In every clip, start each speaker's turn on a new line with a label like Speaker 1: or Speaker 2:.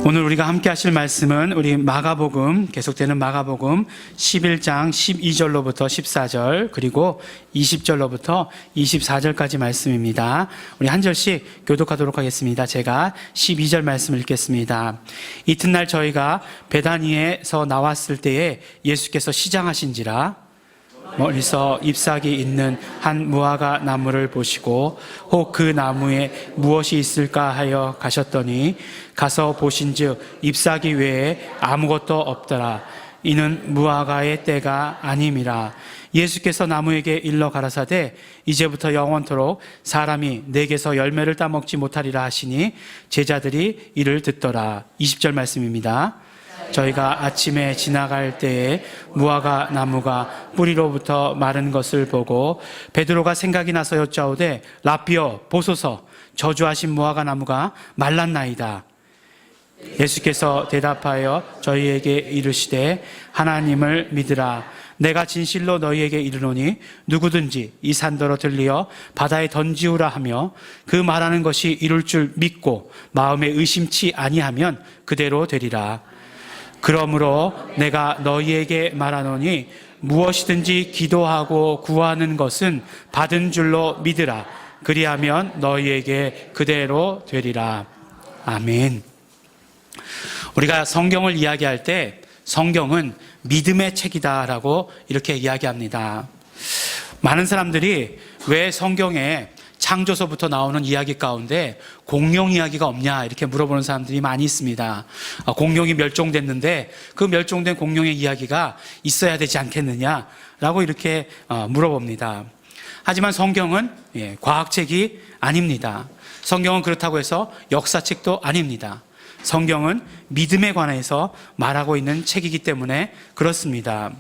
Speaker 1: 오늘 우리가 함께 하실 말씀은 우리 마가복음, 계속되는 마가복음 11장 12절로부터 14절 그리고 20절로부터 24절까지 말씀입니다. 우리 한 절씩 교독하도록 하겠습니다. 제가 12절 말씀을 읽겠습니다. 이튿날 저희가 베다니에서 나왔을 때에 예수께서 시장하신지라 멀리서 잎사귀 있는 한 무화과 나무를 보시고 혹 그 나무에 무엇이 있을까 하여 가셨더니 가서 보신즉 잎사귀 외에 아무것도 없더라. 이는 무화과의 때가 아님이라. 예수께서 나무에게 일러 가라사대 이제부터 영원토록 사람이 내게서 열매를 따먹지 못하리라 하시니 제자들이 이를 듣더라. 20절 말씀입니다. 저희가 아침에 지나갈 때에 무화과 나무가 뿌리로부터 마른 것을 보고 베드로가 생각이 나서 여짜오되 라삐어 보소서 저주하신 무화과 나무가 말랐나이다. 예수께서 대답하여 저희에게 이르시되 하나님을 믿으라. 내가 진실로 너희에게 이르노니 누구든지 이 산더러 들리어 바다에 던지우라 하며 그 말하는 것이 이룰 줄 믿고 마음에 의심치 아니하면 그대로 되리라. 그러므로 내가 너희에게 말하노니 무엇이든지 기도하고 구하는 것은 받은 줄로 믿으라. 그리하면 너희에게 그대로 되리라. 아멘. 우리가 성경을 이야기할 때 성경은 믿음의 책이다라고 이렇게 이야기합니다. 많은 사람들이 왜 성경에 창조서부터 나오는 이야기 가운데 공룡 이야기가 없냐 이렇게 물어보는 사람들이 많이 있습니다. 공룡이 멸종됐는데 그 멸종된 공룡의 이야기가 있어야 되지 않겠느냐라고 이렇게 물어봅니다. 하지만 성경은 과학책이 아닙니다. 성경은 그렇다고 해서 역사책도 아닙니다. 성경은 믿음에 관해서 말하고 있는 책이기 때문에 그렇습니다.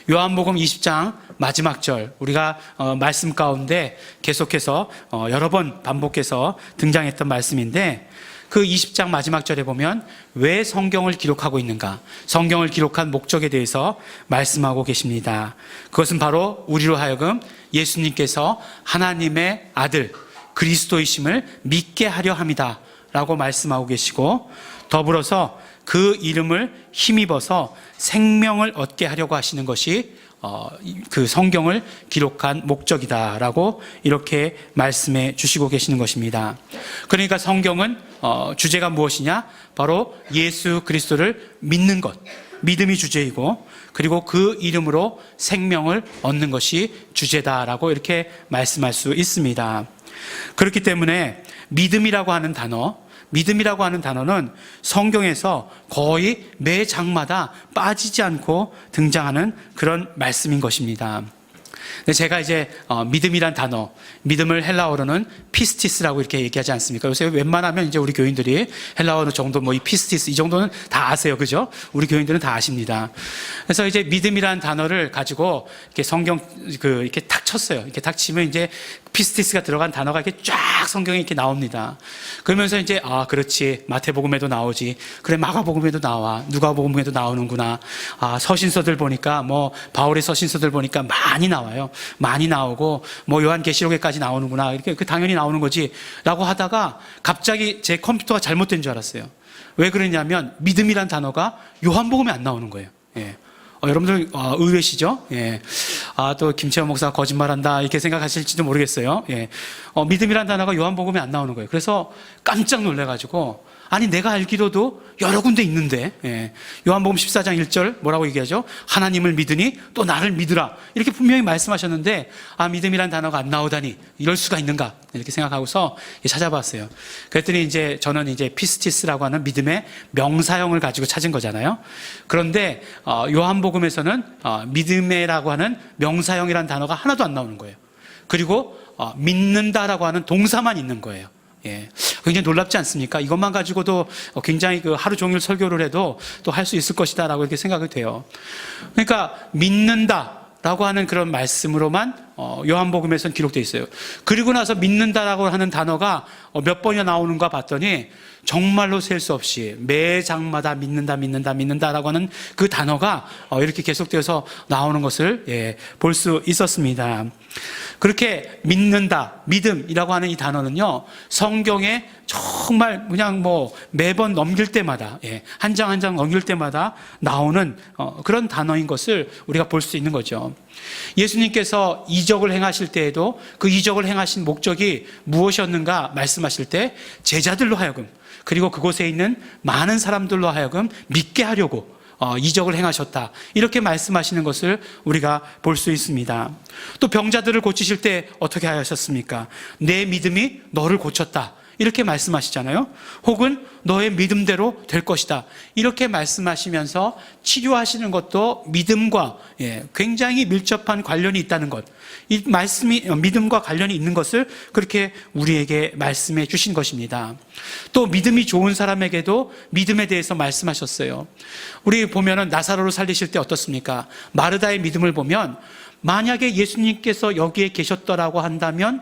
Speaker 1: 요한복음 20장 마지막 절 우리가 말씀 가운데 계속해서 여러 번 반복해서 등장했던 말씀인데 그 20장 마지막 절에 보면 왜 성경을 기록하고 있는가, 성경을 기록한 목적에 대해서 말씀하고 계십니다. 그것은 바로 우리로 하여금 예수님께서 하나님의 아들 그리스도이심을 믿게 하려 함이다 라고 말씀하고 계시고 더불어서 그 이름을 힘입어서 생명을 얻게 하려고 하시는 것이 그 성경을 기록한 목적이다라고 이렇게 말씀해 주시고 계시는 것입니다. 그러니까 성경은 주제가 무엇이냐? 바로 예수 그리스도를 믿는 것, 믿음이 주제이고 그리고 그 이름으로 생명을 얻는 것이 주제다라고 이렇게 말씀할 수 있습니다. 그렇기 때문에 믿음이라고 하는 단어는 성경에서 거의 매 장마다 빠지지 않고 등장하는 그런 말씀인 것입니다. 제가 이제 믿음이란 단어, 믿음을 헬라어로는 피스티스라고 이렇게 얘기하지 않습니까? 요새 웬만하면 이제 우리 교인들이 헬라어 정도 이 피스티스 이 정도는 다 아세요, 그죠? 우리 교인들은 다 아십니다. 그래서 이제 믿음이란 단어를 가지고 이렇게 성경 이렇게 탁 쳤어요. 이렇게 탁 치면 이제 피스티스가 들어간 단어가 이렇게 쫙 성경에 이렇게 나옵니다. 그러면서 이제 그렇지, 마태복음에도 나오지, 그래 마가복음에도 나와, 누가복음에도 나오는구나. 서신서들 보니까 바울의 서신서들 보니까 많이 나와요. 많이 나오고 요한계시록에까지 나오는구나. 이렇게 당연히 나오는 거지라고 하다가 갑자기 제 컴퓨터가 잘못된 줄 알았어요. 왜 그러냐면 믿음이란 단어가 요한복음에 안 나오는 거예요. 예. 여러분들 의외시죠? 예. 또 김채원 목사가 거짓말한다 이렇게 생각하실지도 모르겠어요. 예. 믿음이란 단어가 요한복음에 안 나오는 거예요. 그래서 깜짝 놀래가지고 아니 내가 알기로도 여러 군데 있는데 요한복음 14장 1절 뭐라고 얘기하죠? 하나님을 믿으니 또 나를 믿으라 이렇게 분명히 말씀하셨는데 믿음이란 단어가 안 나오다니 이럴 수가 있는가 이렇게 생각하고서 찾아봤어요. 그랬더니 이제 저는 이제 피스티스라고 하는 믿음의 명사형을 가지고 찾은 거잖아요. 그런데 요한복음에서는 믿음이라고 하는 명사형이란 단어가 하나도 안 나오는 거예요. 그리고 믿는다라고 하는 동사만 있는 거예요. 예, 굉장히 놀랍지 않습니까? 이것만 가지고도 굉장히 하루 종일 설교를 해도 또 할 수 있을 것이다라고 이렇게 생각이 돼요. 그러니까 믿는다라고 하는 그런 말씀으로만 요한복음에서는 기록되어 있어요. 그리고 나서 믿는다라고 하는 단어가 몇 번이나 나오는가 봤더니 정말로 셀 수 없이 매 장마다 믿는다라고 하는 그 단어가 이렇게 계속되어서 나오는 것을 볼 수 있었습니다. 그렇게 믿는다, 믿음이라고 하는 이 단어는요, 성경에 정말 그냥 매번 넘길 때마다, 한 장 한 장 넘길 때마다 나오는 그런 단어인 것을 우리가 볼 수 있는 거죠. 예수님께서 이적을 행하실 때에도 그 이적을 행하신 목적이 무엇이었는가 말씀하실 때 제자들로 하여금, 그리고 그곳에 있는 많은 사람들로 하여금 믿게 하려고 이적을 행하셨다, 이렇게 말씀하시는 것을 우리가 볼 수 있습니다. 또 병자들을 고치실 때 어떻게 하셨습니까? 내 믿음이 너를 고쳤다, 이렇게 말씀하시잖아요. 혹은 너의 믿음대로 될 것이다, 이렇게 말씀하시면서 치료하시는 것도 믿음과 굉장히 밀접한 관련이 있다는 것, 이 말씀이 믿음과 관련이 있는 것을 그렇게 우리에게 말씀해 주신 것입니다. 또 믿음이 좋은 사람에게도 믿음에 대해서 말씀하셨어요. 우리 보면은 나사로를 살리실 때 어떻습니까? 마르다의 믿음을 보면 만약에 예수님께서 여기에 계셨더라고 한다면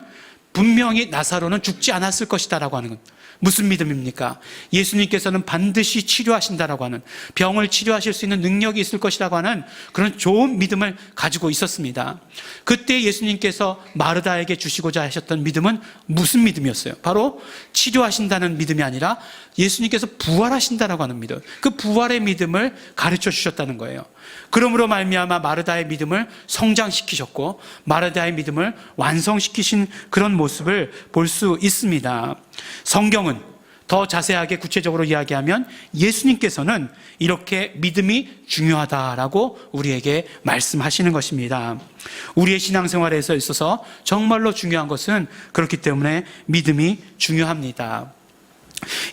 Speaker 1: 분명히 나사로는 죽지 않았을 것이다라고 하는 것. 무슨 믿음입니까? 예수님께서는 반드시 치료하신다라고 하는, 병을 치료하실 수 있는 능력이 있을 것이라고 하는 그런 좋은 믿음을 가지고 있었습니다. 그때 예수님께서 마르다에게 주시고자 하셨던 믿음은 무슨 믿음이었어요? 바로 치료하신다는 믿음이 아니라 예수님께서 부활하신다라고 하는 믿음, 그 부활의 믿음을 가르쳐 주셨다는 거예요. 그러므로 말미암아 마르다의 믿음을 성장시키셨고 마르다의 믿음을 완성시키신 그런 모습을 볼 수 있습니다. 성경은 더 자세하게 구체적으로 이야기하면 예수님께서는 이렇게 믿음이 중요하다라고 우리에게 말씀하시는 것입니다. 우리의 신앙생활에서 있어서 정말로 중요한 것은 그렇기 때문에 믿음이 중요합니다.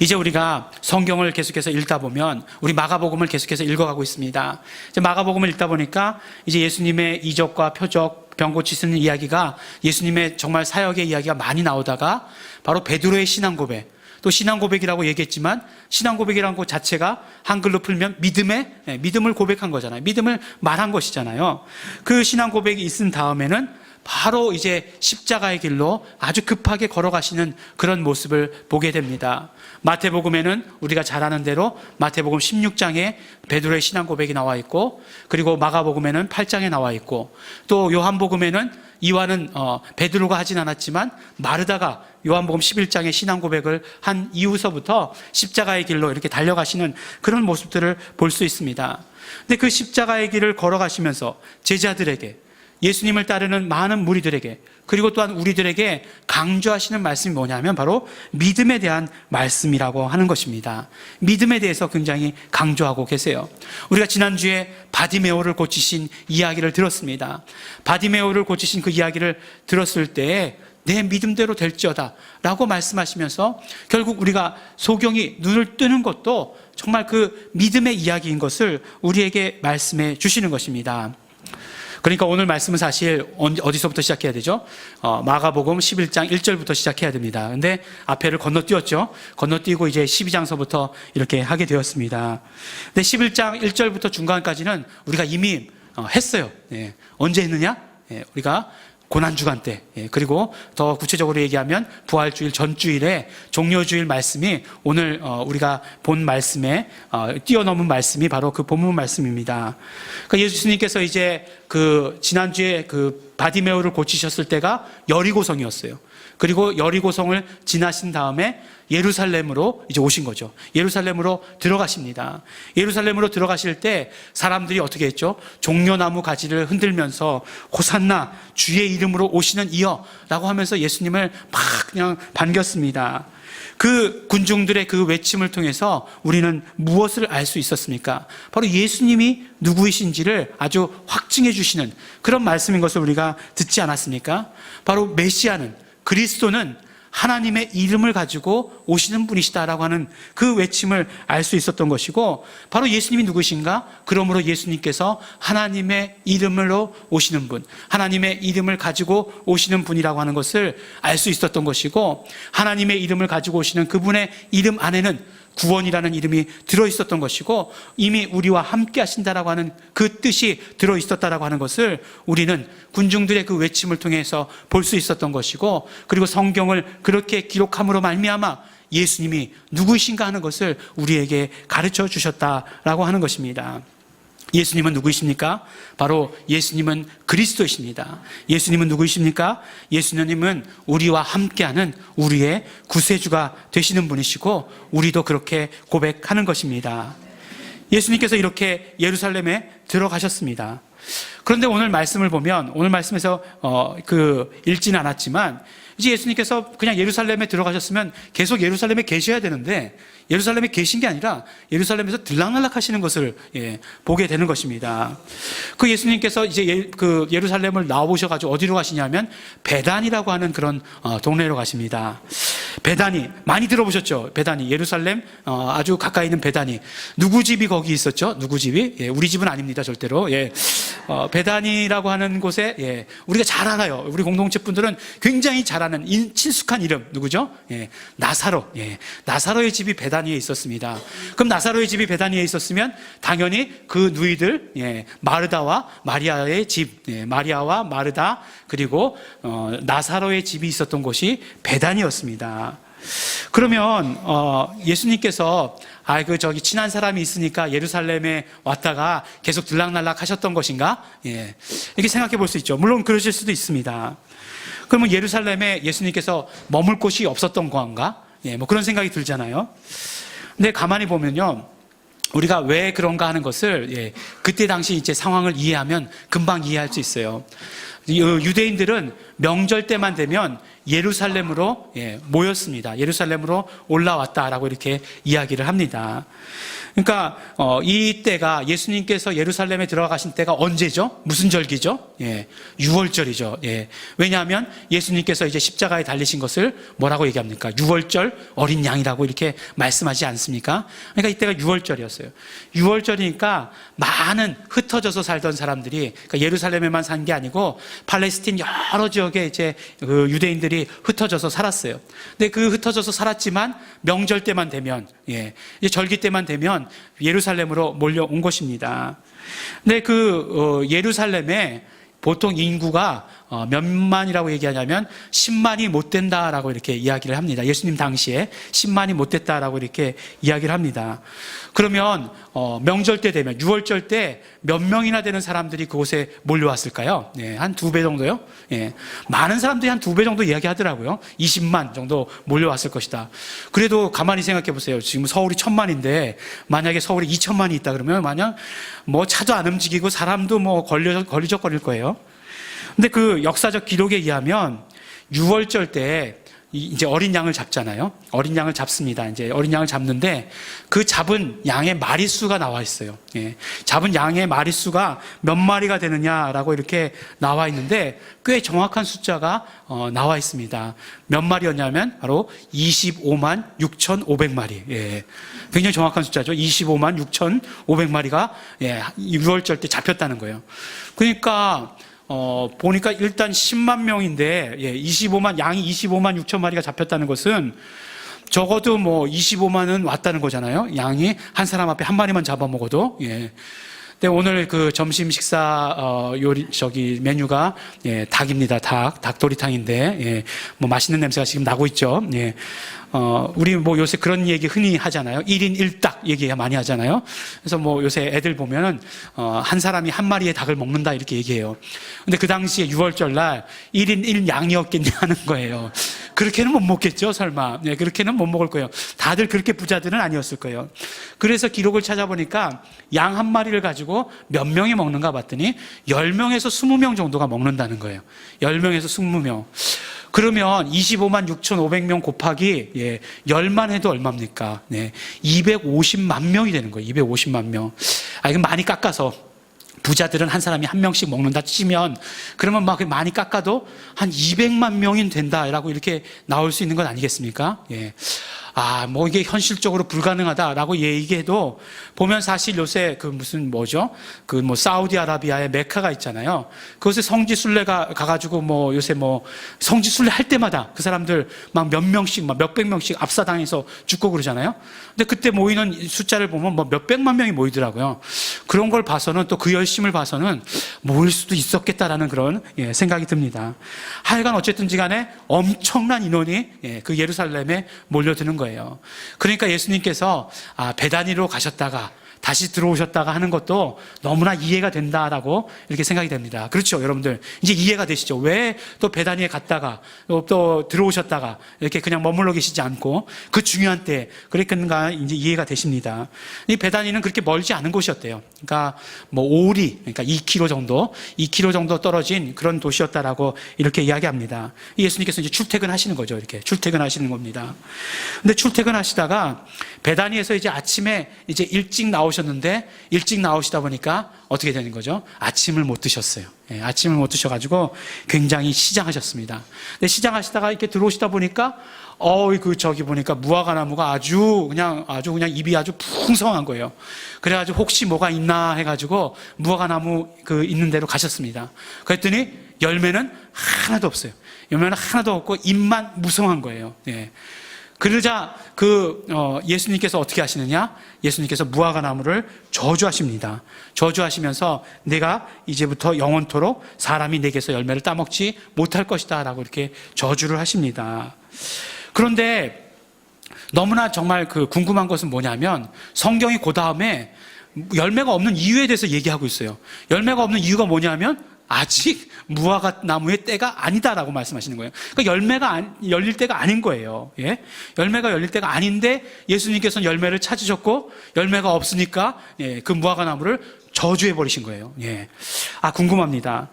Speaker 1: 이제 우리가 성경을 계속해서 읽다 보면 우리 마가복음을 계속해서 읽어가고 있습니다. 이제 마가복음을 읽다 보니까 이제 예수님의 이적과 표적, 병 고치시는 이야기가, 예수님의 정말 사역의 이야기가 많이 나오다가 바로 베드로의 신앙 고백, 또 신앙 고백이라고 얘기했지만 신앙 고백이라는 것 자체가 한글로 풀면 믿음을 고백한 거잖아요. 믿음을 말한 것이잖아요. 그 신앙 고백이 있은 다음에는 바로 이제 십자가의 길로 아주 급하게 걸어가시는 그런 모습을 보게 됩니다. 마태복음에는 우리가 잘 아는 대로 마태복음 16장에 베드로의 신앙 고백이 나와 있고, 그리고 마가복음에는 8장에 나와 있고, 또 요한복음에는 이와는 베드로가 하진 않았지만 마르다가 요한복음 11장에 신앙 고백을 한 이후서부터 십자가의 길로 이렇게 달려가시는 그런 모습들을 볼 수 있습니다. 근데 그 십자가의 길을 걸어가시면서 제자들에게, 예수님을 따르는 많은 무리들에게, 그리고 또한 우리들에게 강조하시는 말씀이 뭐냐면 바로 믿음에 대한 말씀이라고 하는 것입니다. 믿음에 대해서 굉장히 강조하고 계세요. 우리가 지난주에 바디메오를 고치신 이야기를 들었습니다. 바디메오를 고치신 그 이야기를 들었을 때에 내 믿음대로 될지어다 라고 말씀하시면서 결국 우리가 소경이 눈을 뜨는 것도 정말 그 믿음의 이야기인 것을 우리에게 말씀해 주시는 것입니다. 그러니까 오늘 말씀은 사실 어디서부터 시작해야 되죠? 마가복음 11장 1절부터 시작해야 됩니다. 근데 앞에를 건너뛰었죠. 건너뛰고 이제 12장서부터 이렇게 하게 되었습니다. 근데 11장 1절부터 중간까지는 우리가 이미 했어요. 언제 했느냐? 우리가 고난주간 때, 그리고 더 구체적으로 얘기하면 부활주일 전주일에 종료주일 말씀이 오늘 우리가 본 말씀에 뛰어넘은 말씀이 바로 그 본문 말씀입니다. 그러니까 예수님께서 이제 그 지난주에 그 바디메오를 고치셨을 때가 여리고성이었어요. 그리고 여리고성을 지나신 다음에 예루살렘으로 이제 오신 거죠. 예루살렘으로 들어가십니다. 예루살렘으로 들어가실 때 사람들이 어떻게 했죠? 종려나무 가지를 흔들면서 호산나 주의 이름으로 오시는 이여 라고 하면서 예수님을 막 그냥 반겼습니다. 그 군중들의 그 외침을 통해서 우리는 무엇을 알 수 있었습니까? 바로 예수님이 누구이신지를 아주 확증해 주시는 그런 말씀인 것을 우리가 듣지 않았습니까? 바로 메시아는, 그리스도는 하나님의 이름을 가지고 오시는 분이시다라고 하는 그 외침을 알 수 있었던 것이고, 바로 예수님이 누구신가? 그러므로 예수님께서 하나님의 이름으로 오시는 분, 하나님의 이름을 가지고 오시는 분이라고 하는 것을 알 수 있었던 것이고, 하나님의 이름을 가지고 오시는 그분의 이름 안에는 구원이라는 이름이 들어있었던 것이고 이미 우리와 함께 하신다라고 하는 그 뜻이 들어있었다라고 하는 것을 우리는 군중들의 그 외침을 통해서 볼 수 있었던 것이고, 그리고 성경을 그렇게 기록함으로 말미암아 예수님이 누구이신가 하는 것을 우리에게 가르쳐 주셨다라고 하는 것입니다. 예수님은 누구이십니까? 바로 예수님은 그리스도이십니다. 예수님은 누구이십니까? 예수님은 우리와 함께하는 우리의 구세주가 되시는 분이시고 우리도 그렇게 고백하는 것입니다. 예수님께서 이렇게 예루살렘에 들어가셨습니다. 그런데 오늘 말씀을 보면, 오늘 말씀에서 읽지는 않았지만 이제 예수님께서 그냥 예루살렘에 들어가셨으면 계속 예루살렘에 계셔야 되는데 예루살렘에 계신 게 아니라 예루살렘에서 들락날락 하시는 것을 보게 되는 것입니다. 그 예수님께서 이제 그 예루살렘을 나오셔가지고 어디로 가시냐면 베단이라고 하는 그런 동네로 가십니다. 베단이 많이 들어보셨죠? 베단이, 예루살렘 아주 가까이 있는 베단이. 누구 집이 거기 있었죠? 누구 집이? 우리 집은 아닙니다, 절대로. 베단이라고 하는 곳에 우리가 잘 알아요. 우리 공동체 분들은 굉장히 잘 아는 친숙한 이름 누구죠? 나사로. 나사로의 집이 베다니에 있었습니다. 그럼 나사로의 집이 베다니에 있었으면 당연히 그 누이들 마르다와 마리아의 집, 마리아와 마르다, 그리고 나사로의 집이 있었던 곳이 베다니였습니다. 그러면 예수님께서 저기 친한 사람이 있으니까 예루살렘에 왔다가 계속 들락날락 하셨던 것인가? 이렇게 생각해 볼 수 있죠. 물론 그러실 수도 있습니다. 그러면 예루살렘에 예수님께서 머물 곳이 없었던 건가? 뭐 그런 생각이 들잖아요. 근데 가만히 보면요, 우리가 왜 그런가 하는 것을 그때 당시 이제 상황을 이해하면 금방 이해할 수 있어요. 유대인들은 명절 때만 되면 예루살렘으로 모였습니다. 예루살렘으로 올라왔다라고 이렇게 이야기를 합니다. 그러니까 이 때가, 예수님께서 예루살렘에 들어가신 때가 언제죠? 무슨 절기죠? 유월절이죠. 왜냐하면 예수님께서 이제 십자가에 달리신 것을 뭐라고 얘기합니까? 유월절 어린 양이라고 이렇게 말씀하지 않습니까? 그러니까 이때가 유월절이었어요. 유월절이니까 많은 흩어져서 살던 사람들이, 그러니까 예루살렘에만 산 게 아니고 팔레스틴 여러 지역에 이제 그 유대인들이 흩어져서 살았어요. 근데 그 흩어져서 살았지만 명절 때만 되면, 이제 절기 때만 되면 예루살렘으로 몰려온 것입니다. 근데 예루살렘에 보통 인구가 몇만이라고 얘기하냐면 10만이 못 된다라고 이렇게 이야기를 합니다. 예수님 당시에 10만이 못 됐다라고 이렇게 이야기를 합니다. 그러면 명절 때 되면, 유월절 때 몇 명이나 되는 사람들이 그곳에 몰려왔을까요? 한 2배 정도요? 많은 사람들이 한 2배 정도 이야기하더라고요. 20만 정도 몰려왔을 것이다. 그래도 가만히 생각해 보세요. 지금 서울이 1000만인데 만약에 서울에 2000만이 있다 그러면 만약 뭐 차도 안 움직이고 사람도 뭐 걸리적거릴 거예요. 근데 그 역사적 기록에 의하면 유월절 때 이제 어린 양을 잡잖아요. 어린 양을 잡습니다. 이제 어린 양을 잡는데 그 잡은 양의 마리수가 나와 있어요. 잡은 양의 마리수가 몇 마리가 되느냐라고 이렇게 나와 있는데 꽤 정확한 숫자가 나와 있습니다. 몇 마리였냐면 바로 25만 6,500마리. 굉장히 정확한 숫자죠. 25만 6,500마리가 유월절 때 잡혔다는 거예요. 그러니까 보니까 일단 10만 명인데, 양이 25만 6천 마리가 잡혔다는 것은 적어도 뭐 25만은 왔다는 거잖아요. 양이 한 사람 앞에 한 마리만 잡아먹어도. 근데 오늘 그 점심 식사 메뉴가 닭입니다. 닭도리탕인데 뭐 맛있는 냄새가 지금 나고 있죠. 우리 뭐 요새 그런 얘기 흔히 하잖아요. 1인 1닭 얘기 많이 하잖아요. 그래서 뭐 요새 애들 보면은 한 사람이 한 마리의 닭을 먹는다 이렇게 얘기해요. 근데 그 당시에 6월절 날 1인 1양이었겠냐는 거예요. 그렇게는 못 먹겠죠, 설마. 그렇게는 못 먹을 거예요. 다들 그렇게 부자들은 아니었을 거예요. 그래서 기록을 찾아보니까 양 한 마리를 가지고 몇 명이 먹는가 봤더니 10명에서 20명 정도가 먹는다는 거예요. 10명에서 20명. 그러면 25만 6,500명 곱하기 10만 해도 얼마입니까? 250만 명이 되는 거예요. 250만 명. 이건 많이 깎아서 부자들은 한 사람이 한 명씩 먹는다 치면 그러면 막 많이 깎아도 한 200만 명이 된다라고 이렇게 나올 수 있는 건 아니겠습니까? 예. 뭐 이게 현실적으로 불가능하다라고 얘기해도 보면 사실 요새 그 무슨 뭐죠? 그 뭐 사우디아라비아의 메카가 있잖아요. 그것에 성지순례가 가가지고 뭐 요새 뭐 성지순례 할 때마다 그 사람들 막 몇 명씩 막 몇백 명씩 압사당해서 죽고 그러잖아요. 근데 그때 모이는 숫자를 보면 뭐 몇백만 명이 모이더라고요. 그런 걸 봐서는 또 그 열심을 봐서는 모일 수도 있었겠다라는 그런 생각이 듭니다. 하여간 어쨌든지 간에 엄청난 인원이 그 예루살렘에 몰려드는 거예요. 그러니까 예수님께서 베다니로 가셨다가 다시 들어오셨다가 하는 것도 너무나 이해가 된다라고 이렇게 생각이 됩니다. 그렇죠, 여러분들? 이제 이해가 되시죠? 왜 또 베다니에 갔다가 또 들어오셨다가 이렇게 그냥 머물러 계시지 않고 그 중요한 때 그러니까 이제 이해가 되십니다. 이 베다니는 그렇게 멀지 않은 곳이었대요. 그러니까 뭐 오리, 그러니까 2km 정도 떨어진 그런 도시였다라고 이렇게 이야기합니다. 예수님께서 이제 출퇴근하시는 거죠. 이렇게 출퇴근하시는 겁니다. 근데 출퇴근하시다가 베다니에서 이제 아침에 이제 일찍 나오시다 보니까 어떻게 되는 거죠? 아침을 못 드셨어요. 아침을 못 드셔가지고 굉장히 시장하셨습니다. 근데 시장하시다가 이렇게 들어오시다 보니까 저기 보니까 무화과 나무가 아주 그냥 잎이 아주 풍성한 거예요. 그래가지고 혹시 뭐가 있나 해가지고 무화과 나무 그 있는 데로 가셨습니다. 그랬더니 열매는 하나도 없어요. 열매는 하나도 없고 잎만 무성한 거예요. 그러자 예수님께서 어떻게 하시느냐? 예수님께서 무화과 나무를 저주하십니다. 저주하시면서 내가 이제부터 영원토록 사람이 내게서 열매를 따먹지 못할 것이다 라고 이렇게 저주를 하십니다. 그런데 너무나 정말 궁금한 것은 뭐냐면 성경이 그 다음에 열매가 없는 이유에 대해서 얘기하고 있어요. 열매가 없는 이유가 뭐냐면 아직 무화과 나무의 때가 아니다라고 말씀하시는 거예요. 그러니까 열매가 열릴 때가 아닌 거예요. 열매가 열릴 때가 아닌데 예수님께서는 열매를 찾으셨고 열매가 없으니까 그 무화과 나무를 저주해 버리신 거예요. 궁금합니다.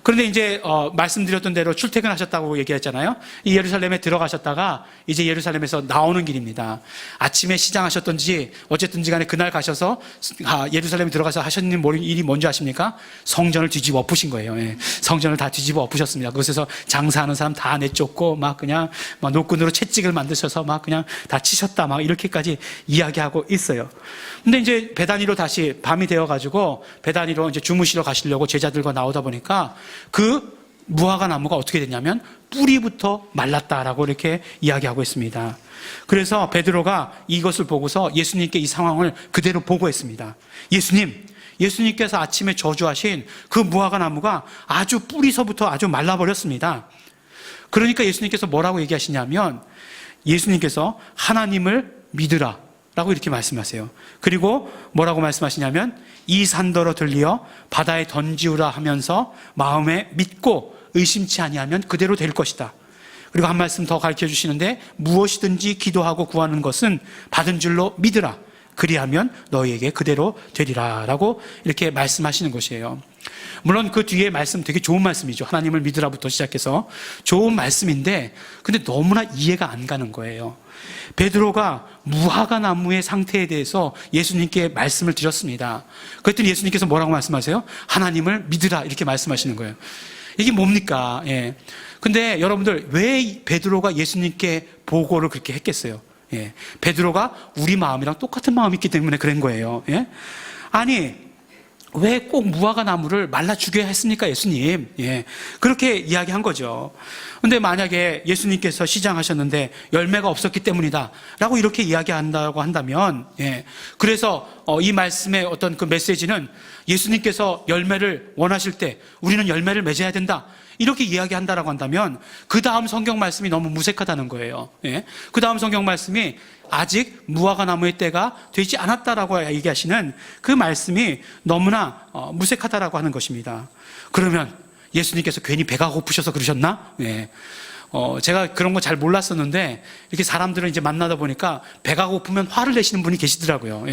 Speaker 1: 그런데 이제 말씀드렸던 대로 출퇴근하셨다고 얘기했잖아요. 이 예루살렘에 들어가셨다가 이제 예루살렘에서 나오는 길입니다. 아침에 시장하셨던지 어쨌든지 간에 그날 가셔서 예루살렘에 들어가서 하셨는 일이 뭔지 아십니까? 성전을 뒤집어 엎으신 거예요. 성전을 다 뒤집어 엎으셨습니다. 그곳에서 장사하는 사람 다 내쫓고 막 그냥 막 노끈으로 채찍을 만드셔서 막 그냥 다 치셨다 막 이렇게까지 이야기하고 있어요. 근데 이제 베다니로 다시 밤이 되어가지고 베다니로 이제 주무시러 가시려고 제자들과 나오다 보니까 그 무화과 나무가 어떻게 됐냐면 뿌리부터 말랐다라고 이렇게 이야기하고 있습니다. 그래서 베드로가 이것을 보고서 예수님께 이 상황을 그대로 보고했습니다. 예수님께서 아침에 저주하신 그 무화과 나무가 아주 뿌리서부터 아주 말라버렸습니다. 그러니까 예수님께서 뭐라고 얘기하시냐면 예수님께서 하나님을 믿으라 라고 이렇게 말씀하세요. 그리고 뭐라고 말씀하시냐면 이 산더러 들리어 바다에 던지우라 하면서 마음에 믿고 의심치 아니하면 그대로 될 것이다. 그리고 한 말씀 더 가르쳐 주시는데 무엇이든지 기도하고 구하는 것은 받은 줄로 믿으라. 그리하면 너희에게 그대로 되리라 라고 이렇게 말씀하시는 것이에요. 물론 그 뒤에 말씀 되게 좋은 말씀이죠. 하나님을 믿으라부터 시작해서 좋은 말씀인데 근데 너무나 이해가 안 가는 거예요. 베드로가 무화과 나무의 상태에 대해서 예수님께 말씀을 드렸습니다. 그랬더니 예수님께서 뭐라고 말씀하세요? 하나님을 믿으라 이렇게 말씀하시는 거예요. 이게 뭡니까? 근데 여러분들 왜 베드로가 예수님께 보고를 그렇게 했겠어요? 베드로가 우리 마음이랑 똑같은 마음이 있기 때문에 그런 거예요. 아니 왜 꼭 무화과 나무를 말라 죽여야 했습니까, 예수님? 그렇게 이야기한 거죠. 근데 만약에 예수님께서 시장하셨는데 열매가 없었기 때문이다 라고 이렇게 이야기한다고 한다면 그래서 이 말씀의 어떤 그 메시지는 예수님께서 열매를 원하실 때 우리는 열매를 맺어야 된다 이렇게 이야기한다라고 한다면 그 다음 성경 말씀이 너무 무색하다는 거예요. 그 다음 성경 말씀이 아직 무화과 나무의 때가 되지 않았다라고 얘기하시는 그 말씀이 너무나 무색하다라고 하는 것입니다. 그러면 예수님께서 괜히 배가 고프셔서 그러셨나? 제가 그런 거 잘 몰랐었는데 이렇게 사람들을 이제 만나다 보니까 배가 고프면 화를 내시는 분이 계시더라고요.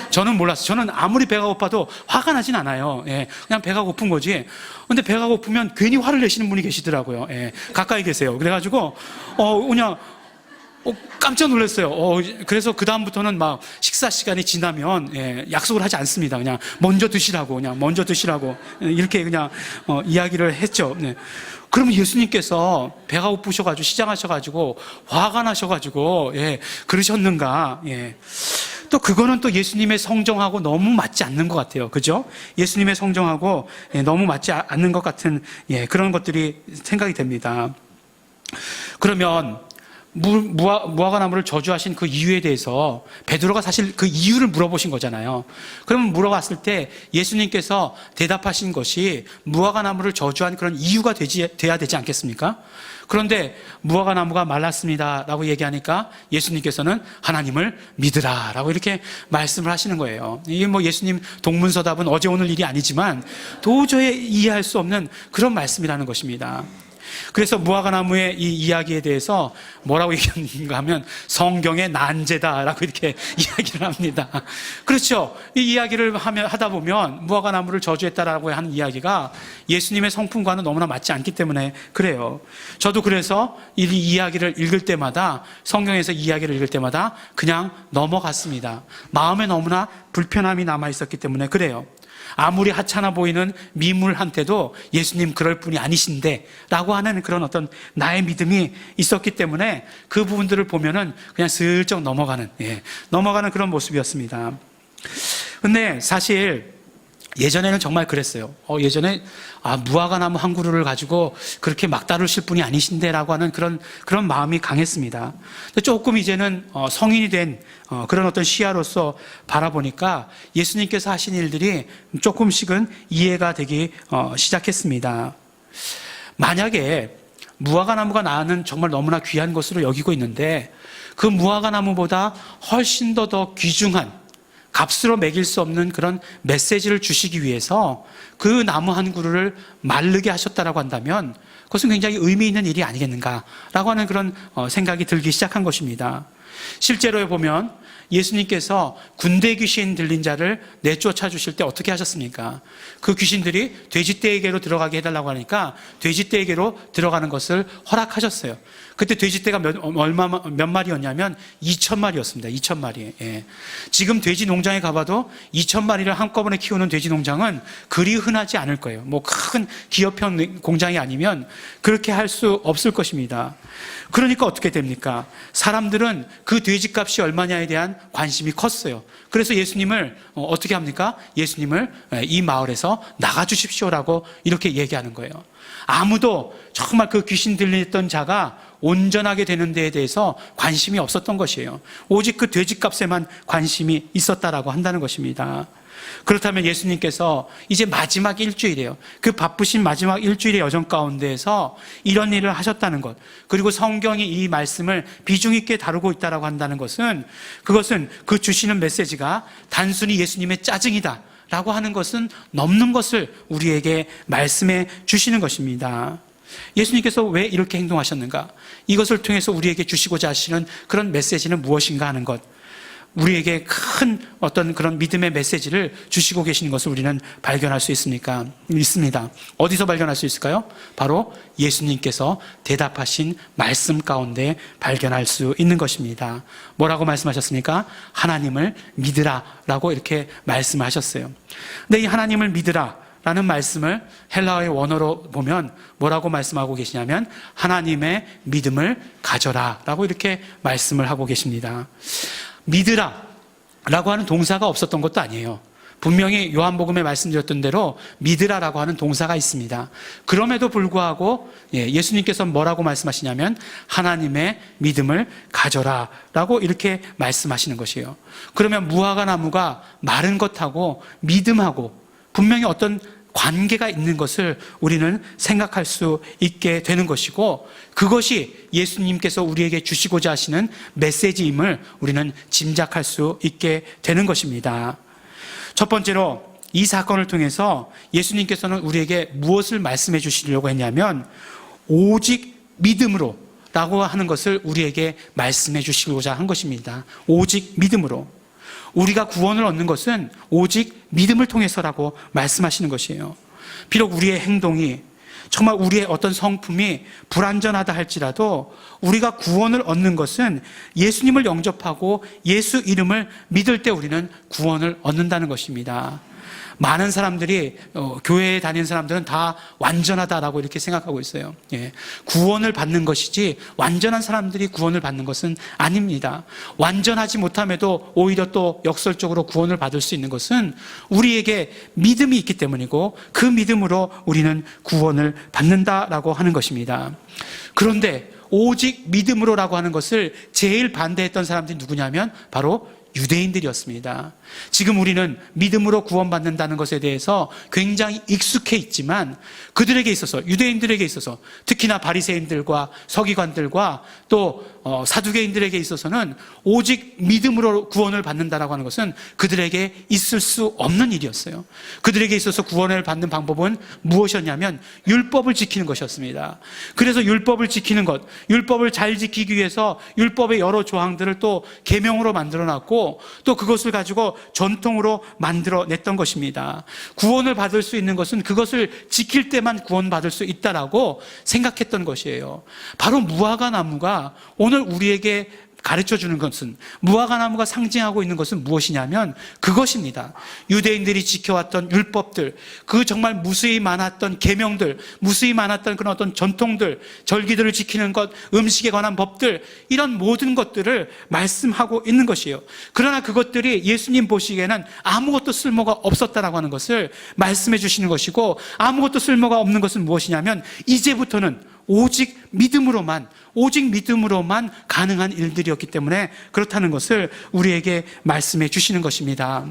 Speaker 1: 저는 몰랐어요. 저는 아무리 배가 고파도 화가 나진 않아요. 그냥 배가 고픈 거지. 근데 배가 고프면 괜히 화를 내시는 분이 계시더라고요. 가까이 계세요. 그래가지고 그냥 깜짝 놀랐어요. 그래서 그다음부터는 막 식사 시간이 지나면 약속을 하지 않습니다. 그냥 먼저 드시라고 이렇게 그냥 이야기를 했죠. 네. 그러면 예수님께서 배가 고프셔가지고 시장하셔가지고 화가 나셔가지고 그러셨는가? 또 그거는 또 예수님의 성정하고 너무 맞지 않는 것 같아요. 그죠? 예수님의 성정하고 너무 맞지 않는 것 같은 그런 것들이 생각이 됩니다. 그러면 무화과 나무를 저주하신 그 이유에 대해서 베드로가 사실 그 이유를 물어보신 거잖아요. 그러면 물어봤을 때 예수님께서 대답하신 것이 무화과 나무를 저주한 그런 이유가 돼야 되지 않겠습니까? 그런데 무화과 나무가 말랐습니다 라고 얘기하니까 예수님께서는 하나님을 믿으라 라고 이렇게 말씀을 하시는 거예요. 이게 뭐 예수님 동문서답은 어제 오늘 일이 아니지만 도저히 이해할 수 없는 그런 말씀이라는 것입니다. 그래서 무화과 나무의 이 이야기에 대해서 뭐라고 얘기하는가 하면 성경의 난제다라고 이렇게 이야기를 합니다. 그렇죠. 이 이야기를 하다 보면 무화과 나무를 저주했다라고 하는 이야기가 예수님의 성품과는 너무나 맞지 않기 때문에 그래요. 저도 그래서 이 이야기를 읽을 때마다, 성경에서 이야기를 읽을 때마다 그냥 넘어갔습니다. 마음에 너무나 불편함이 남아 있었기 때문에 그래요. 아무리 하찮아 보이는 미물한테도 예수님 그럴 분이 아니신데 라고 하는 그런 어떤 나의 믿음이 있었기 때문에 그 부분들을 보면은 그냥 슬쩍 넘어가는 그런 모습이었습니다. 근데 사실 예전에는 정말 그랬어요. 예전에 무화과 나무 한 그루를 가지고 그렇게 막 다루실 분이 아니신데라고 하는 그런 마음이 강했습니다. 근데 조금 이제는 성인이 된 그런 어떤 시야로서 바라보니까 예수님께서 하신 일들이 조금씩은 이해가 되기 시작했습니다. 만약에 무화과 나무가 나는 정말 너무나 귀한 것으로 여기고 있는데 그 무화과 나무보다 훨씬 더 귀중한 값으로 매길 수 없는 그런 메시지를 주시기 위해서 그 나무 한 그루를 마르게 하셨다라고 한다면 그것은 굉장히 의미 있는 일이 아니겠는가라고 하는 그런 생각이 들기 시작한 것입니다. 실제로 보면 예수님께서 군대 귀신 들린 자를 내쫓아 주실 때 어떻게 하셨습니까? 그 귀신들이 돼지떼에게로 들어가게 해달라고 하니까 돼지떼에게로 들어가는 것을 허락하셨어요. 그때 돼지떼가 몇 마리였냐면 2,000마리였습니다. 2,000마리. 지금 돼지 농장에 가봐도 2,000마리를 한꺼번에 키우는 돼지 농장은 그리 흔하지 않을 거예요. 뭐 큰 기업형 공장이 아니면 그렇게 할 수 없을 것입니다. 그러니까 어떻게 됩니까? 사람들은 그 돼지값이 얼마냐에 대한 관심이 컸어요. 그래서 예수님을 어떻게 합니까? 예수님을 이 마을에서 나가주십시오라고 이렇게 얘기하는 거예요. 아무도 정말 그 귀신 들렸던 자가 온전하게 되는 데에 대해서 관심이 없었던 것이에요. 오직 그 돼지값에만 관심이 있었다라고 한다는 것입니다. 그렇다면 예수님께서 이제 마지막 일주일이에요. 그 바쁘신 마지막 일주일의 여정 가운데에서 이런 일을 하셨다는 것, 그리고 성경이 이 말씀을 비중 있게 다루고 있다라고 한다는 것은, 그것은 그 주시는 메시지가 단순히 예수님의 짜증이다 라고 하는 것은 넘는 것을 우리에게 말씀해 주시는 것입니다. 예수님께서 왜 이렇게 행동하셨는가? 이것을 통해서 우리에게 주시고자 하시는 그런 메시지는 무엇인가 하는 것, 우리에게 큰 어떤 그런 믿음의 메시지를 주시고 계시는 것을 우리는 발견할 수 있습니다. 어디서 발견할 수 있을까요? 바로 예수님께서 대답하신 말씀 가운데 발견할 수 있는 것입니다. 뭐라고 말씀하셨습니까? 하나님을 믿으라 라고 이렇게 말씀하셨어요. 근데 이 하나님을 믿으라 라는 말씀을 헬라어의 원어로 보면 뭐라고 말씀하고 계시냐면 하나님의 믿음을 가져라 라고 이렇게 말씀을 하고 계십니다. 믿으라 라고 하는 동사가 없었던 것도 아니에요. 분명히 요한복음에 말씀드렸던 대로 믿으라라고 하는 동사가 있습니다. 그럼에도 불구하고 예수님께서 뭐라고 말씀하시냐면 하나님의 믿음을 가져라 라고 이렇게 말씀하시는 것이에요. 그러면 무화과 나무가 마른 것하고 믿음하고 분명히 어떤 관계가 있는 것을 우리는 생각할 수 있게 되는 것이고, 그것이 예수님께서 우리에게 주시고자 하시는 메시지임을 우리는 짐작할 수 있게 되는 것입니다. 첫 번째로 이 사건을 통해서 예수님께서는 우리에게 무엇을 말씀해 주시려고 했냐면 오직 믿음으로 라고 하는 것을 우리에게 말씀해 주시고자 한 것입니다. 오직 믿음으로. 우리가 구원을 얻는 것은 오직 믿음을 통해서라고 말씀하시는 것이에요. 비록 우리의 행동이 정말 우리의 어떤 성품이 불완전하다 할지라도 우리가 구원을 얻는 것은 예수님을 영접하고 예수 이름을 믿을 때 우리는 구원을 얻는다는 것입니다. 많은 사람들이 교회에 다니는 사람들은 다 완전하다라고 이렇게 생각하고 있어요. 예. 구원을 받는 것이지 완전한 사람들이 구원을 받는 것은 아닙니다. 완전하지 못함에도 오히려 또 역설적으로 구원을 받을 수 있는 것은 우리에게 믿음이 있기 때문이고 그 믿음으로 우리는 구원을 받는다라고 하는 것입니다. 그런데 오직 믿음으로라고 하는 것을 제일 반대했던 사람들이 누구냐면 바로 유대인들이었습니다. 지금 우리는 믿음으로 구원받는다는 것에 대해서 굉장히 익숙해 있지만 그들에게 있어서, 유대인들에게 있어서, 특히나 바리새인들과 서기관들과 또 사두개인들에게 있어서는 오직 믿음으로 구원을 받는다라고 하는 것은 그들에게 있을 수 없는 일이었어요. 그들에게 있어서 구원을 받는 방법은 무엇이었냐면 율법을 지키는 것이었습니다. 그래서 율법을 지키는 것, 율법을 잘 지키기 위해서 율법의 여러 조항들을 또 계명으로 만들어놨고 또 그것을 가지고 전통으로 만들어냈던 것입니다. 구원을 받을 수 있는 것은 그것을 지킬 때만 구원받을 수 있다라고 생각했던 것이에요. 바로 무화과 나무가 오늘 우리에게 가르쳐주는 것은, 무화과 나무가 상징하고 있는 것은 무엇이냐면 그것입니다. 유대인들이 지켜왔던 율법들, 그 정말 무수히 많았던 계명들, 무수히 많았던 그런 어떤 전통들, 절기들을 지키는 것, 음식에 관한 법들, 이런 모든 것들을 말씀하고 있는 것이에요. 그러나 그것들이 예수님 보시기에는 아무것도 쓸모가 없었다라고 하는 것을 말씀해 주시는 것이고, 아무것도 쓸모가 없는 것은 무엇이냐면 이제부터는 오직 믿음으로만 가능한 일들이었기 때문에 그렇다는 것을 우리에게 말씀해 주시는 것입니다.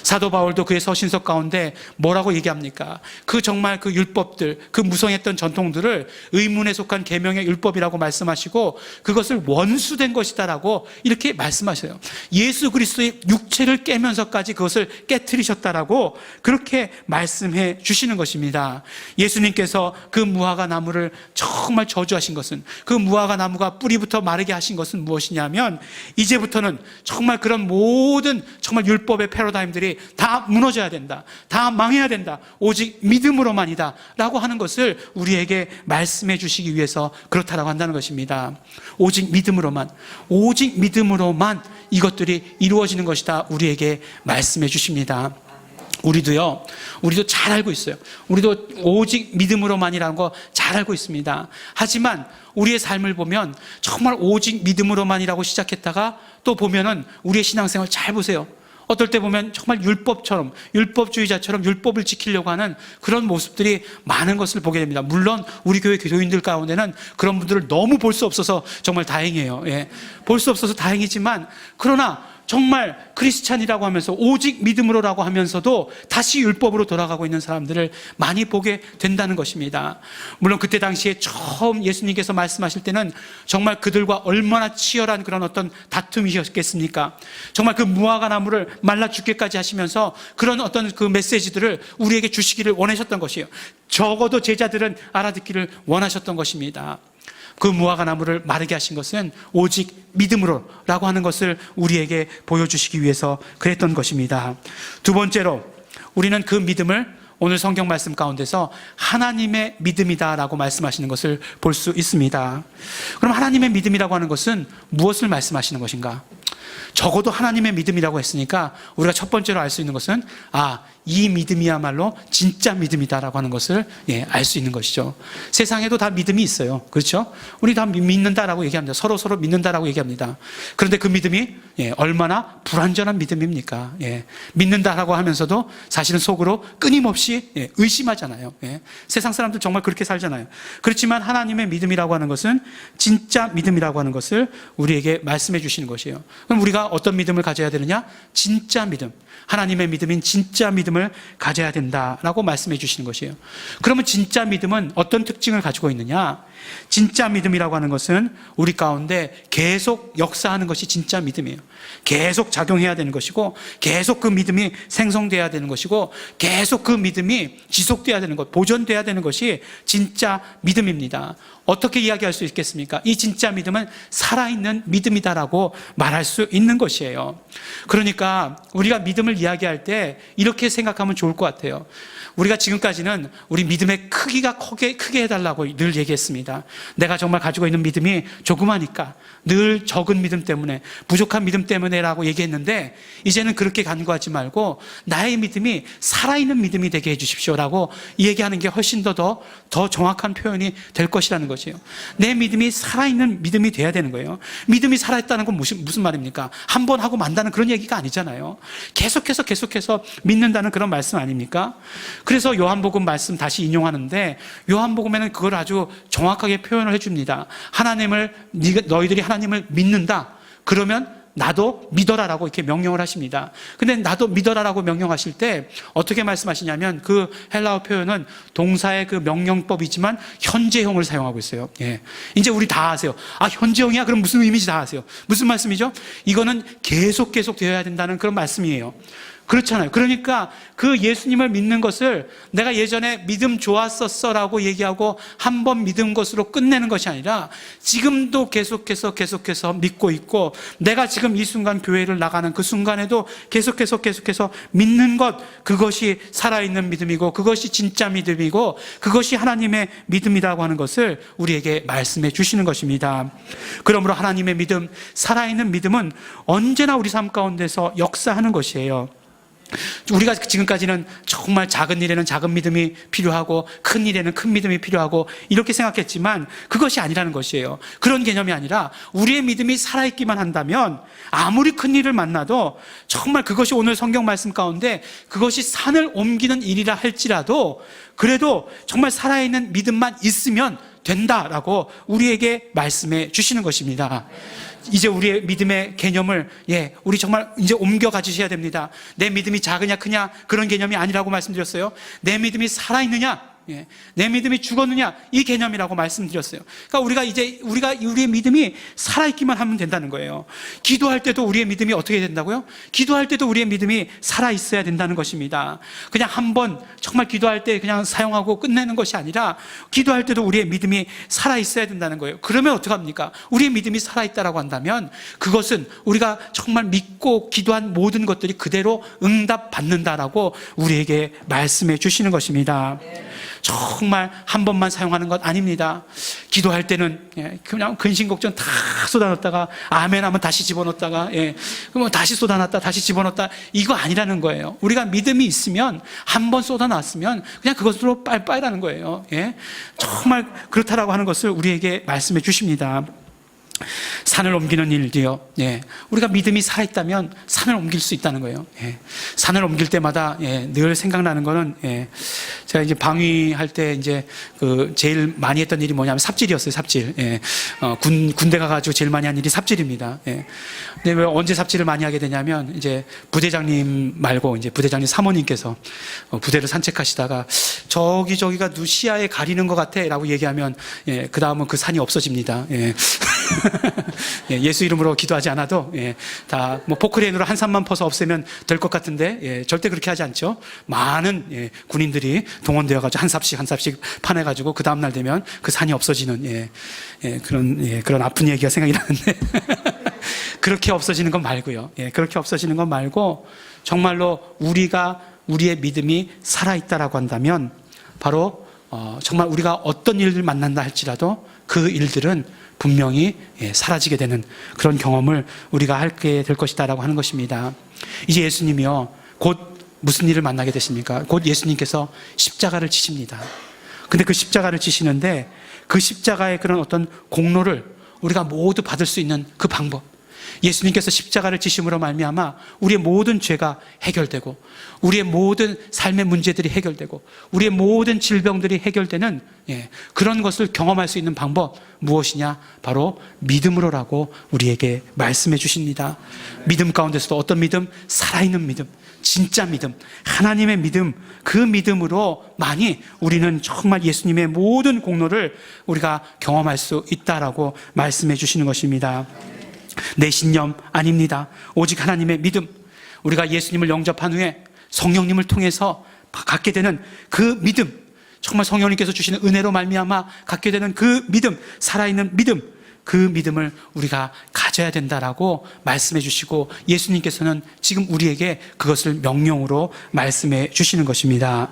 Speaker 1: 사도 바울도 그의 서신서 가운데 뭐라고 얘기합니까? 그 정말 그 율법들, 그 무성했던 전통들을 의문에 속한 계명의 율법이라고 말씀하시고 그것을 원수된 것이다라고 이렇게 말씀하셔요. 예수 그리스도의 육체를 깨면서까지 그것을 깨트리셨다라고 그렇게 말씀해 주시는 것입니다. 예수님께서 그 무화과 나무를 정말 저주하신 것은, 그 무화과 나무가 뿌리부터 마르게 하신 것은 무엇이냐면 이제부터는 정말 그런 모든 정말 율법의 패러다임들이 다 무너져야 된다, 다 망해야 된다, 오직 믿음으로만이다 라고 하는 것을 우리에게 말씀해 주시기 위해서 그렇다라고 한다는 것입니다. 오직 믿음으로만 이것들이 이루어지는 것이다 우리에게 말씀해 주십니다. 우리도 잘 알고 있어요. 우리도 오직 믿음으로만이라는 거 잘 알고 있습니다. 하지만 우리의 삶을 보면 정말 오직 믿음으로만이라고 시작했다가 또 보면은 우리의 신앙생활 잘 보세요. 어떨 때 보면 정말 율법처럼, 율법주의자처럼 율법을 지키려고 하는 그런 모습들이 많은 것을 보게 됩니다. 물론 우리 교회 교인들 가운데는 그런 분들을 너무 볼 수 없어서 정말 다행이에요. 예. 볼 수 없어서 다행이지만 그러나 정말 크리스찬이라고 하면서 오직 믿음으로라고 하면서도 다시 율법으로 돌아가고 있는 사람들을 많이 보게 된다는 것입니다. 물론 그때 당시에 처음 예수님께서 말씀하실 때는 정말 그들과 얼마나 치열한 그런 어떤 다툼이셨겠습니까? 정말 그 무화과 나무를 말라 죽게까지 하시면서 그런 어떤 그 메시지들을 우리에게 주시기를 원하셨던 것이에요. 적어도 제자들은 알아듣기를 원하셨던 것입니다. 그 무화과 나무를 마르게 하신 것은 오직 믿음으로라고 하는 것을 우리에게 보여주시기 위해서 그랬던 것입니다. 두 번째로 우리는 그 믿음을 오늘 성경 말씀 가운데서 하나님의 믿음이다라고 말씀하시는 것을 볼 수 있습니다. 그럼 하나님의 믿음이라고 하는 것은 무엇을 말씀하시는 것인가? 적어도 하나님의 믿음이라고 했으니까 우리가 첫 번째로 알 수 있는 것은 이 믿음이야말로 진짜 믿음이다라고 하는 것을 알 수 있는 것이죠. 세상에도 다 믿음이 있어요. 그렇죠? 우리 다 믿는다라고 얘기합니다. 서로 믿는다라고 얘기합니다. 그런데 그 믿음이 얼마나 불완전한 믿음입니까? 믿는다라고 하면서도 사실은 속으로 끊임없이 의심하잖아요. 세상 사람들 정말 그렇게 살잖아요. 그렇지만 하나님의 믿음이라고 하는 것은 진짜 믿음이라고 하는 것을 우리에게 말씀해 주시는 것이에요. 그럼 우리가 어떤 믿음을 가져야 되느냐? 진짜 믿음, 하나님의 믿음인 진짜 믿음을 가져야 된다라고 말씀해 주시는 것이에요. 그러면 진짜 믿음은 어떤 특징을 가지고 있느냐? 진짜 믿음이라고 하는 것은 우리 가운데 계속 역사하는 것이 진짜 믿음이에요. 계속 작용해야 되는 것이고, 계속 그 믿음이 생성돼야 되는 것이고, 계속 그 믿음이 지속돼야 되는 것, 보존돼야 되는 것이 진짜 믿음입니다. 어떻게 이야기할 수 있겠습니까? 이 진짜 믿음은 살아있는 믿음이다라고 말할 수 있는 것이에요. 그러니까 우리가 믿음을 이야기할 때 이렇게 생각하면 좋을 것 같아요. 우리가 지금까지는 우리 믿음의 크기가 크게 해달라고 늘 얘기했습니다. 내가 정말 가지고 있는 믿음이 조그마니까, 늘 적은 믿음 때문에, 부족한 믿음 때문에라고 얘기했는데, 이제는 그렇게 간구하지 말고 나의 믿음이 살아있는 믿음이 되게 해주십시오라고 얘기하는 게 훨씬 더 정확한 표현이 될 것이라는 것이에요. 내 믿음이 살아있는 믿음이 돼야 되는 거예요. 믿음이 살아있다는 건 무슨 말입니까? 한 번 하고 만다는 그런 얘기가 아니잖아요. 계속해서 믿는다는 그런 말씀 아닙니까? 그래서 요한복음 말씀 다시 인용하는데, 요한복음에는 그걸 아주 정확하게 표현을 해줍니다. 너희들이 하나님을 믿는다, 그러면 나도 믿어라라고 이렇게 명령을 하십니다. 근데 나도 믿어라라고 명령하실 때 어떻게 말씀하시냐면, 그 헬라어 표현은 동사의 그 명령법이지만 현재형을 사용하고 있어요. 예. 이제 우리 다 아세요. 아, 현재형이야? 그럼 무슨 의미인지 다 아세요. 무슨 말씀이죠? 이거는 계속 되어야 된다는 그런 말씀이에요. 그렇잖아요. 그러니까 그 예수님을 믿는 것을 내가 예전에 믿음 좋았었어라고 얘기하고 한 번 믿은 것으로 끝내는 것이 아니라, 지금도 계속해서 믿고 있고, 내가 지금 이 순간 교회를 나가는 그 순간에도 계속해서 믿는 것, 그것이 살아있는 믿음이고, 그것이 진짜 믿음이고, 그것이 하나님의 믿음이라고 하는 것을 우리에게 말씀해 주시는 것입니다. 그러므로 하나님의 믿음, 살아있는 믿음은 언제나 우리 삶 가운데서 역사하는 것이에요. 우리가 지금까지는 정말 작은 일에는 작은 믿음이 필요하고, 큰 일에는 큰 믿음이 필요하고, 이렇게 생각했지만 그것이 아니라는 것이에요. 그런 개념이 아니라, 우리의 믿음이 살아있기만 한다면 아무리 큰 일을 만나도, 정말 그것이 오늘 성경 말씀 가운데 그것이 산을 옮기는 일이라 할지라도, 그래도 정말 살아있는 믿음만 있으면 된다라고 우리에게 말씀해 주시는 것입니다. 이제 우리의 믿음의 개념을 우리 정말 이제 옮겨 가지셔야 됩니다. 내 믿음이 작으냐 크냐 그런 개념이 아니라고 말씀드렸어요. 내 믿음이 살아있느냐, 내 믿음이 죽었느냐, 이 개념이라고 말씀드렸어요. 그러니까 우리의 믿음이 살아있기만 하면 된다는 거예요. 기도할 때도 우리의 믿음이 어떻게 된다고요? 기도할 때도 우리의 믿음이 살아있어야 된다는 것입니다. 그냥 한번 정말 기도할 때 그냥 사용하고 끝내는 것이 아니라, 기도할 때도 우리의 믿음이 살아있어야 된다는 거예요. 그러면 어떡합니까? 우리의 믿음이 살아있다라고 한다면, 그것은 우리가 정말 믿고 기도한 모든 것들이 그대로 응답받는다라고 우리에게 말씀해 주시는 것입니다. 정말 한 번만 사용하는 것 아닙니다. 기도할 때는 그냥 근심 걱정 다 쏟아넣었다가 아멘 하면 다시 집어넣었다가 그러면 다시 쏟아놨다 다시 집어넣었다, 이거 아니라는 거예요. 우리가 믿음이 있으면 한 번 쏟아놨으면 그냥 그것으로 빠이라는 거예요. 정말 그렇다라고 하는 것을 우리에게 말씀해 주십니다. 산을 옮기는 일도요. 우리가 믿음이 살아있다면 산을 옮길 수 있다는 거예요. 산을 옮길 때마다 늘 생각나는 거는, 제가 이제 방위할 때 이제 그 제일 많이 했던 일이 뭐냐면 삽질이었어요. 삽질. 군대 가가지고 제일 많이 한 일이 삽질입니다. 근데 왜 언제 삽질을 많이 하게 되냐면, 이제 부대장님 말고 이제 부대장님 사모님께서 부대를 산책하시다가 저기가 시야에 가리는 것 같아라고 얘기하면, 그 다음은 그 산이 없어집니다. 예수 이름으로 기도하지 않아도 다 뭐 포크레인으로 한 산만 퍼서 없애면 될 것 같은데, 절대 그렇게 하지 않죠. 많은 군인들이 동원되어가지고 한 삽씩 파내가지고 그 다음날 되면 그 산이 없어지는 그런 아픈 얘기가 생각이 나는데 그렇게 없어지는 건 말고요. 그렇게 없어지는 건 말고, 정말로 우리의 믿음이 살아있다라고 한다면, 바로 정말 우리가 어떤 일을 만난다 할지라도 그 일들은 분명히 사라지게 되는 그런 경험을 우리가 하게 될 것이다라고 하는 것입니다. 이제 예수님이요, 곧 무슨 일을 만나게 되십니까? 곧 예수님께서 십자가를 지십니다. 근데 그 십자가를 지시는데, 그 십자가의 그런 어떤 공로를 우리가 모두 받을 수 있는 그 방법, 예수님께서 십자가를 지심으로 말미암아 우리의 모든 죄가 해결되고, 우리의 모든 삶의 문제들이 해결되고, 우리의 모든 질병들이 해결되는 그런 것을 경험할 수 있는 방법, 무엇이냐? 바로 믿음으로라고 우리에게 말씀해 주십니다. 믿음 가운데서도 어떤 믿음? 살아있는 믿음, 진짜 믿음, 하나님의 믿음, 그 믿음으로만이 우리는 정말 예수님의 모든 공로를 우리가 경험할 수 있다라고 말씀해 주시는 것입니다. 내 신념 아닙니다. 오직 하나님의 믿음. 우리가 예수님을 영접한 후에 성령님을 통해서 갖게 되는 그 믿음, 정말 성령님께서 주시는 은혜로 말미암아 갖게 되는 그 믿음, 살아있는 믿음, 그 믿음을 우리가 가져야 된다라고 말씀해 주시고, 예수님께서는 지금 우리에게 그것을 명령으로 말씀해 주시는 것입니다.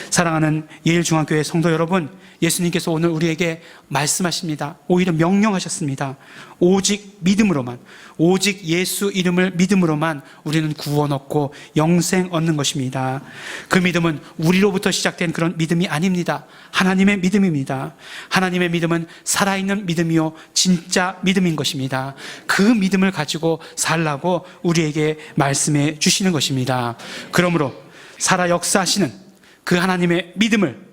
Speaker 1: 사랑하는 예일중앙교회 성도 여러분, 예수님께서 오늘 우리에게 말씀하십니다. 오히려 명령하셨습니다. 오직 믿음으로만, 오직 예수 이름을 믿음으로만 우리는 구원 얻고 영생 얻는 것입니다. 그 믿음은 우리로부터 시작된 그런 믿음이 아닙니다. 하나님의 믿음입니다. 하나님의 믿음은 살아있는 믿음이요 진짜 믿음인 것입니다. 그 믿음을 가지고 살라고 우리에게 말씀해 주시는 것입니다. 그러므로 살아 역사하시는 그 하나님의 믿음을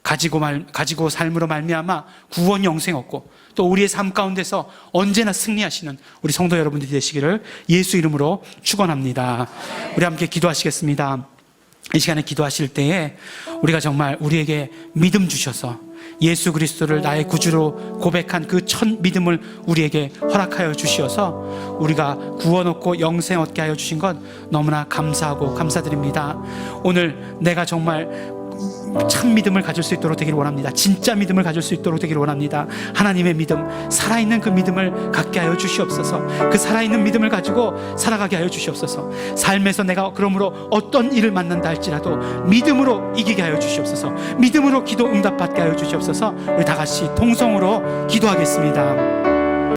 Speaker 1: 가지고 삶으로 말미암아 구원 영생 얻고, 또 우리의 삶 가운데서 언제나 승리하시는 우리 성도 여러분들이 되시기를 예수 이름으로 축원합니다. 우리 함께 기도하시겠습니다. 이 시간에 기도하실 때에 우리가 정말 우리에게 믿음 주셔서 예수 그리스도를 나의 구주로 고백한 그 첫 믿음을 우리에게 허락하여 주시어서 우리가 구원 얻고 영생 얻게 하여 주신 것 너무나 감사하고 감사드립니다. 오늘 내가 정말 참 믿음을 가질 수 있도록 되기를 원합니다. 진짜 믿음을 가질 수 있도록 되기를 원합니다. 하나님의 믿음, 살아있는 그 믿음을 갖게 하여 주시옵소서. 그 살아있는 믿음을 가지고 살아가게 하여 주시옵소서. 삶에서 내가 그러므로 어떤 일을 만난다 할지라도 믿음으로 이기게 하여 주시옵소서. 믿음으로 기도 응답받게 하여 주시옵소서. 우리 다 같이 통성으로 기도하겠습니다.